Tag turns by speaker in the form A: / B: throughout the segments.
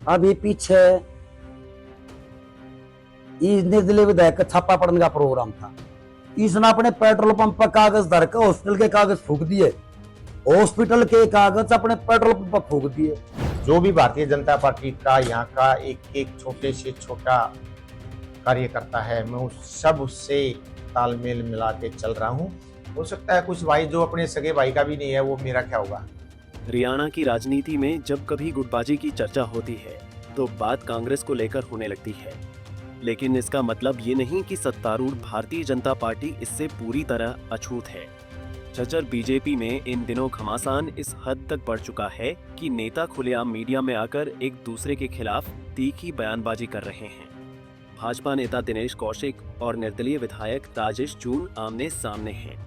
A: अभी पीछे इस निर्दलीय विधायक का छापा पड़ने का प्रोग्राम था। इसने अपने पेट्रोल पंप पर कागज धर के हॉस्पिटल के कागज फूक दिए, हॉस्पिटल के कागज अपने पेट्रोल पंप पर फूक दिए।
B: जो भी भारतीय जनता पार्टी का यहाँ का एक एक छोटे से छोटा कार्य करता है, मैं उस सब उससे तालमेल मिला के चल रहा हूँ। हो सकता है कुछ भाई जो अपने सगे भाई का भी नहीं है, वो मेरा क्या होगा।
C: हरियाणा की राजनीति में जब कभी गुटबाजी की चर्चा होती है तो बात कांग्रेस को लेकर होने लगती है, लेकिन इसका मतलब ये नहीं कि सत्तारूढ़ भारतीय जनता पार्टी इससे पूरी तरह अछूत है। झज्जर बीजेपी में इन दिनों घमासान इस हद तक बढ़ चुका है कि नेता खुलेआम मीडिया में आकर एक दूसरे के खिलाफ तीखी बयानबाजी कर रहे हैं। भाजपा नेता दिनेश कौशिक और निर्दलीय विधायक राजेश जून आमने सामने हैं।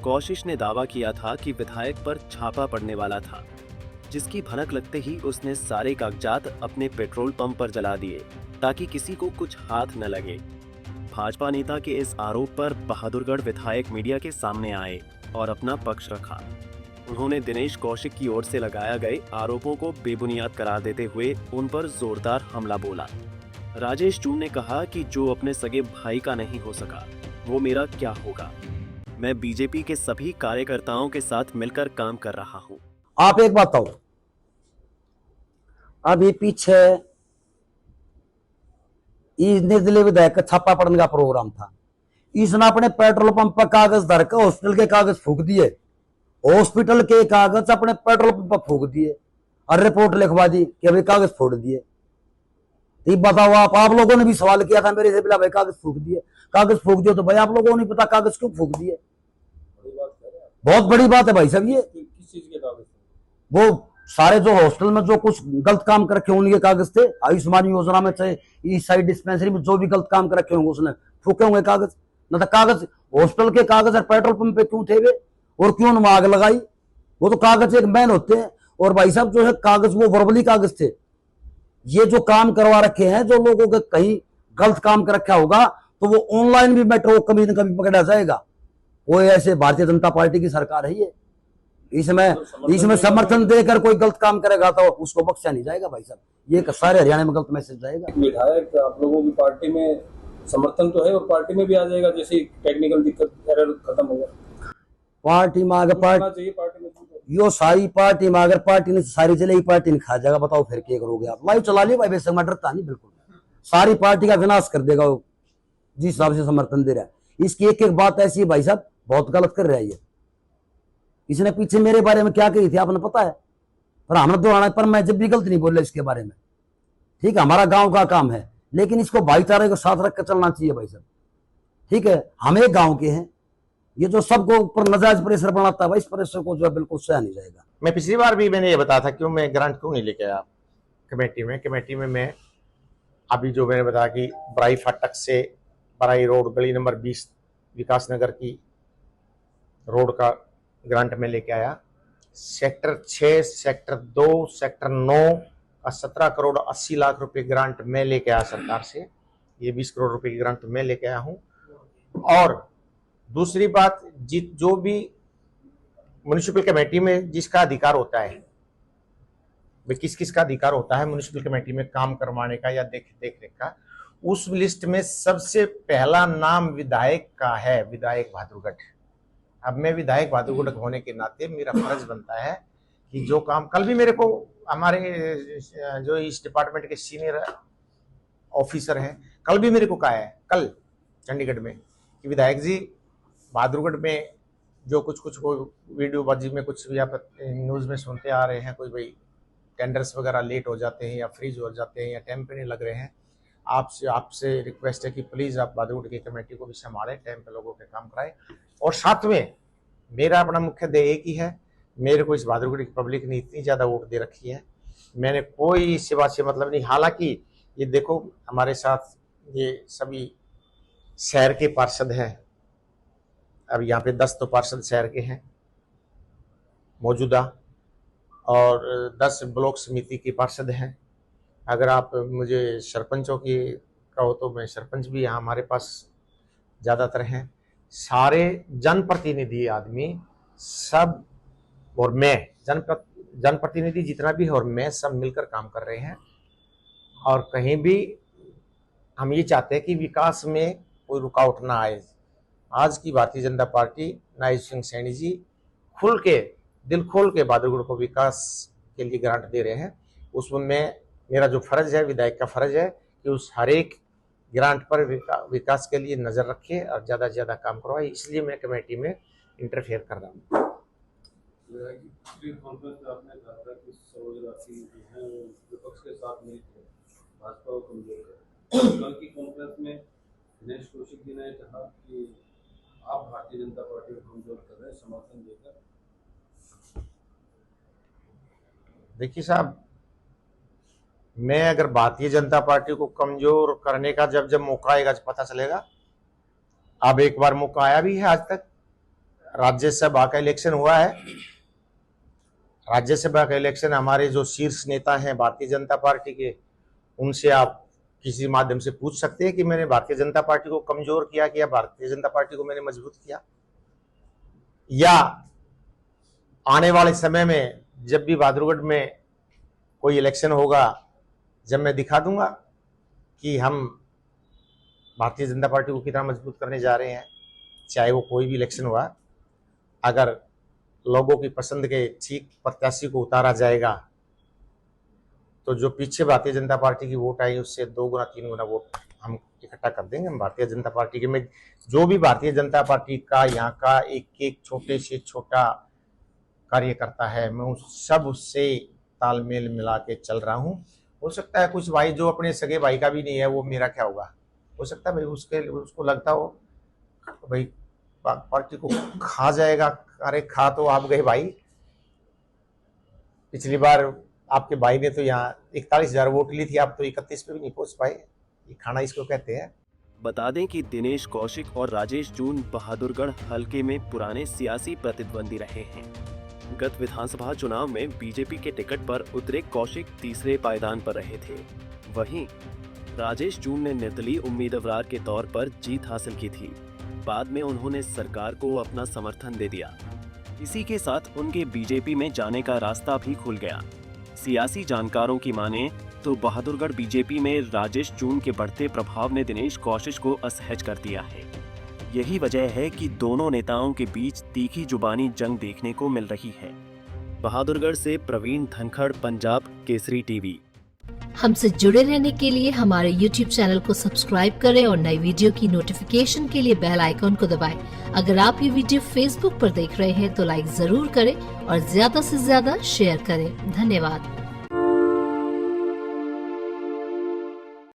C: कौशिक ने दावा किया था कि विधायक पर छापा पड़ने वाला था, जिसकी भनक लगते ही उसने सारे कागजात अपने पेट्रोल पंप पर जला दिए ताकि किसी को कुछ हाथ न लगे। भाजपा नेता के इस आरोप पर बहादुरगढ़ विधायक मीडिया के सामने आए और अपना पक्ष रखा। उन्होंने दिनेश कौशिक की ओर से लगाए गए आरोपों को बेबुनियाद करार देते हुए उन पर जोरदार हमला बोला। राजेश जून ने कहा कि जो अपने सगे भाई का नहीं हो सका, वो मेरा क्या होगा। मैं बीजेपी के सभी कार्यकर्ताओं के साथ मिलकर काम कर रहा हूँ।
A: आप एक बात बताओ, अभी पीछे इस निर्दलीय विधायक का छापा पड़ने का प्रोग्राम था। इसने अपने पेट्रोल पंप पर कागज धर के हॉस्पिटल के कागज फूक दिए, हॉस्पिटल के कागज अपने पेट्रोल पंप पर फूक दिए और रिपोर्ट लिखवा दी कि अभी कागज फोड़ दिए। तो बताओ, आप लोगों ने भी सवाल किया था मेरे से, बोला भाई कागज फूक दिए, कागज फूक दिए। तो भाई आप लोगों को नहीं पता कागज क्यों फूक दिए? बहुत बड़ी बात है भाई साहब। ये
D: किस चीज के कागज?
A: वो सारे जो हॉस्टल में जो कुछ गलत काम कर रखे उनके कागज थे। आयुष्मान योजना में चाहे ईस्ट साइड डिस्पेंसरी में जो भी गलत काम कर रखे होंगे उसने फूके होंगे कागज। न तो कागज हॉस्टल के कागज और पेट्रोल पंप पे क्यों थे वे, और क्यों उन्होंने आग लगाई? वो तो कागज एक मैन होते हैं। और भाई साहब जो है कागज वो वर्बली कागज थे। ये जो काम करवा रखे हैं, जो लोगों के कहीं गलत काम कर रखा होगा तो वो ऑनलाइन भी मेट्रो कभी न कभी पकड़ा जाएगा। वो ऐसे भारतीय जनता पार्टी की सरकार है ये। इसमें समर्थन देकर कोई गलत काम करेगा तो उसको बख्शा नहीं जाएगा भाई साहब। ये सारे हरियाणा में गलत मैसेज जाएगा।
D: विधायक आप लोगों की पार्टी में समर्थन तो है और पार्टी में भी आ जाएगा, जैसे टेक्निकल दिक्कत एरर खत्म हो गया
A: पार्टी में अगर पार्टी
D: में
A: यो सारी पार्टी में अगर पार्टी ने सारी चलेगी, पार्टी ने खा जाएगा। बताओ फिर क्या करोगे आप? लाइव चला लिया भाई, वैसे मैं डरता नहीं बिल्कुल। सारी पार्टी का विनाश कर देगा वो, जिस हिसाब से समर्थन दे रहा है। इसकी एक एक बात ऐसी है भाई साहब, बहुत गलत कर रहा है ये। इसने पीछे मेरे बारे में क्या कही थी आपने पता है? पर हमने दोहराना, पर मैं जब भी गलत नहीं बोल रहा इसके बारे में। ठीक है, हमारा गांव का काम है, लेकिन इसको भाईचारे को साथ रख कर चलना चाहिए भाई साहब। ठीक है, हम एक गांव के हैं। ये जो सबको ऊपर नजायज प्रेशर बनाता है भाई, इस प्रेशर को जो है बिल्कुल सह नहीं जाएगा।
B: मैं पिछली बार भी मैंने ये बताया था, क्यों मैं ग्रांट क्यों नहीं लेके आया कमेटी में मैं अभी जो मैंने बताया कि बराई फाटक से बराई रोड गली नंबर 20 विकास नगर की रोड का ग्रांट में लेके आया। सेक्टर 6, सेक्टर 2, सेक्टर 9 का 17 करोड़ 80 लाख रुपए ग्रांट में लेके आया सरकार से। ये 20 करोड़ रुपए की ग्रांट में लेके आया हूँ। और दूसरी बात, जो भी म्युनिसिपल कमेटी में जिसका अधिकार होता है, किस किस का अधिकार होता है म्युनिसिपल कमेटी में काम करवाने का या देख रेख का, उस लिस्ट में सबसे पहला नाम विधायक का है, विधायक बहादुरगढ़। अब मैं विधायक बहादुरगढ़ होने के नाते मेरा फर्ज बनता है कि जो काम कल भी मेरे को हमारे जो इस डिपार्टमेंट के सीनियर ऑफिसर हैं, कल भी मेरे को कहा है, कल चंडीगढ़ में, कि विधायक जी बहादुरगढ़ में जो कुछ वीडियो बाजी में कुछ भी आप न्यूज़ में सुनते आ रहे हैं, कोई भाई टेंडर्स वगैरह लेट हो जाते हैं या फ्रीज हो जाते हैं या टाइम पे नहीं लग रहे हैं, आपसे रिक्वेस्ट है कि प्लीज़ आप बहादुरगढ़ की कमेटी को भी संभालें, टाइम पे लोगों के काम कराएं। और साथ में मेरा अपना मुख्य ध्येय एक ही है, मेरे को इस बहादुरगढ़ की पब्लिक ने इतनी ज़्यादा वोट दे रखी है, मैंने कोई इस बात से मतलब नहीं। हालांकि ये देखो हमारे साथ ये सभी शहर के पार्षद हैं, अब यहाँ पे 10 तो पार्षद शहर के हैं मौजूदा, और 10 ब्लॉक समिति के पार्षद हैं। अगर आप मुझे सरपंचों की कहो तो मैं सरपंच भी यहाँ हमारे पास ज़्यादातर हैं। सारे जनप्रतिनिधि आदमी सब, और मैं जनप्रतिनिधि जितना भी है और मैं सब मिलकर काम कर रहे हैं। और कहीं भी हम ये चाहते हैं कि विकास में कोई रुकावट ना आए। आज की भारतीय जनता पार्टी नायब सिंह सैनी जी खुल के, दिल खोल के बहादुरगढ़ को विकास के लिए ग्रांट दे रहे हैं। उसमें मेरा जो फर्ज है, विधायक का फर्ज है कि उस हर एक ग्रांट पर विकास के लिए नज़र रखे और ज़्यादा से ज़्यादा काम करवाए। इसलिए मैं कमेटी में इंटरफेयर कर रहा हूँ।
D: कॉन्फ्रेंस में आपने कहा था कि सरोज राशि जो है वो विपक्ष के साथ नहीं थे, भाजपा को कमजोर कर। कल की कॉन्फ्रेंस में दिनेश कौशिक जी ने कहा कि आप भारतीय जनता पार्टी को कमजोर कर रहे हैं समर्थन देकर।
B: देखिए साहब, मैं अगर भारतीय जनता पार्टी को कमजोर करने का जब मौका आएगा पता चलेगा। अब एक बार मौका आया भी है, आज तक राज्यसभा का इलेक्शन हुआ है। राज्यसभा का इलेक्शन हमारे जो शीर्ष नेता हैं भारतीय जनता पार्टी के, उनसे आप किसी माध्यम से पूछ सकते हैं कि मैंने भारतीय जनता पार्टी को कमजोर किया कि या भारतीय जनता पार्टी को मैंने मजबूत किया। या आने वाले समय में जब भी बहादुरगढ़ में कोई इलेक्शन होगा, जब मैं दिखा दूंगा कि हम भारतीय जनता पार्टी को कितना मजबूत करने जा रहे हैं, चाहे वो कोई भी इलेक्शन हुआ, अगर लोगों की पसंद के ठीक प्रत्याशी को उतारा जाएगा तो जो पीछे भारतीय जनता पार्टी की वोट आई उससे 2 गुना 3 गुना वोट हम इकट्ठा कर देंगे। हम भारतीय जनता पार्टी के में जो भी भारतीय जनता पार्टी का यहाँ का एक छोटे से छोटा कार्यकर्ता है, मैं उस सब उससे तालमेल मिला के चल रहा हूँ। हो सकता है कुछ भाई जो अपने सगे भाई का भी नहीं है, वो मेरा क्या होगा, हो सकता है भाई उसको लगता हो भाई पार्टी को खा जाएगा। अरे खा तो आप गए भाई, पिछली बार आपके भाई ने तो यहाँ 41,000 वोट ली थी, आप तो 31 पे भी नहीं पहुंच पाए। ये खाना इसको कहते हैं।
C: बता दें कि दिनेश कौशिक और राजेश जून बहादुरगढ़ हलके में पुराने सियासी प्रतिद्वंदी रहे हैं। गत विधानसभा चुनाव में बीजेपी के टिकट पर उतरे कौशिक तीसरे पायदान पर रहे थे। वहीं राजेश जून ने निर्दलीय उम्मीदवार के तौर पर जीत हासिल की थी। बाद में उन्होंने सरकार को अपना समर्थन दे दिया। इसी के साथ उनके बीजेपी में जाने का रास्ता भी खुल गया। सियासी जानकारों की माने तो बहादुरगढ़ बीजेपी में राजेश जून के बढ़ते प्रभाव ने दिनेश कौशिक को असहज कर दिया है। यही वजह है कि दोनों नेताओं के बीच तीखी जुबानी जंग देखने को मिल रही है। बहादुरगढ़ से प्रवीण धनखड़, पंजाब केसरी टीवी।
E: हमसे जुड़े रहने के लिए हमारे YouTube चैनल को सब्सक्राइब करें और नई वीडियो की नोटिफिकेशन के लिए बेल आइकॉन को दबाएं। अगर आप ये वीडियो Facebook पर देख रहे हैं तो लाइक जरूर करें और ज्यादा से ज्यादा शेयर करें। धन्यवाद।